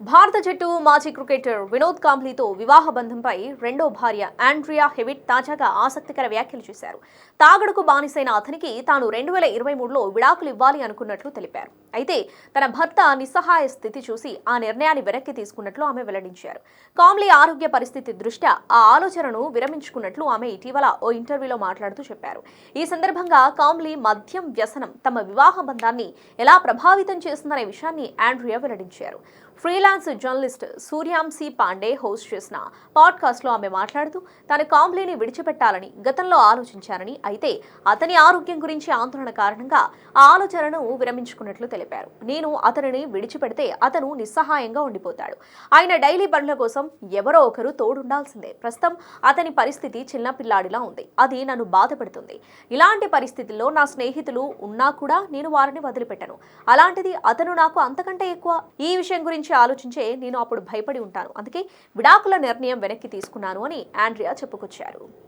భారత జట్టు మాజీ క్రికెటర్ వినోద్ కాంబ్లీతో వివాహ బంధంపై రెండో భార్య ఆండ్రియా హెవిట్ తాజాగా ఆసక్తికర వ్యాఖ్యలు చేశారు. తాగడుకు బానిసైన అతనికి తాను 2023లో విడాకులు ఇవ్వాలి అనుకున్నట్లు తెలిపారు. అయితే తన భర్త నిస్సహాయ స్థితి చూసి ఆ నిర్ణయాన్ని వెనక్కి తీసుకున్నట్లు ఆమె వెల్లడించారు. కాంబ్లీ ఆరోగ్య పరిస్థితి దృష్ట్యా ఆ ఆలోచనను విరమించుకున్నట్లు ఆమె ఇటీవల ఓ ఇంటర్వ్యూలో మాట్లాడుతూ చెప్పారు. ఈ సందర్భంగా కాంబ్లీ మద్యం వ్యసనం తమ వివాహ బంధాన్ని ఎలా ప్రభావితం చేస్తుందనే విషయాన్ని ఆండ్రియా వెల్లడించారు. ఫ్రీలాన్స్ జర్నలిస్ట్ సూర్యాంశీ పాండే హోస్ట్ చేసిన పాడ్కాస్ట్లో ఆమె మాట్లాడుతూ తాను కాంబ్లీని విడిచిపెట్టాలని గతంలో ఆలోచించారని, అయితే అతని ఆరోగ్యం గురించి ఆందోళన కారణంగా ఆ ఆలోచనను విరమించుకున్నట్లు తెలిపారు. నేను అతనిని విడిచిపెడితే అతను నిస్సహాయంగా ఉండిపోతాడు. ఆయన డైలీ పనుల కోసం ఎవరో ఒకరు తోడుండాల్సిందే. ప్రస్తుతం అతని పరిస్థితి చిన్నపిల్లాడిలా ఉంది. అది నన్ను బాధపెడుతుంది. ఇలాంటి పరిస్థితుల్లో నా స్నేహితులు ఉన్నా కూడా నేను వారిని వదిలిపెట్టను. అలాంటిది అతను నాకు అంతకంటే ఎక్కువ. ఈ విషయం గురించి ఆలోచించే నేను అప్పుడు భయపడి ఉంటాను. అందుకే విడాకుల నిర్ణయం వెనక్కి తీసుకున్నాను అని ఆండ్రియా చెప్పుకొచ్చారు.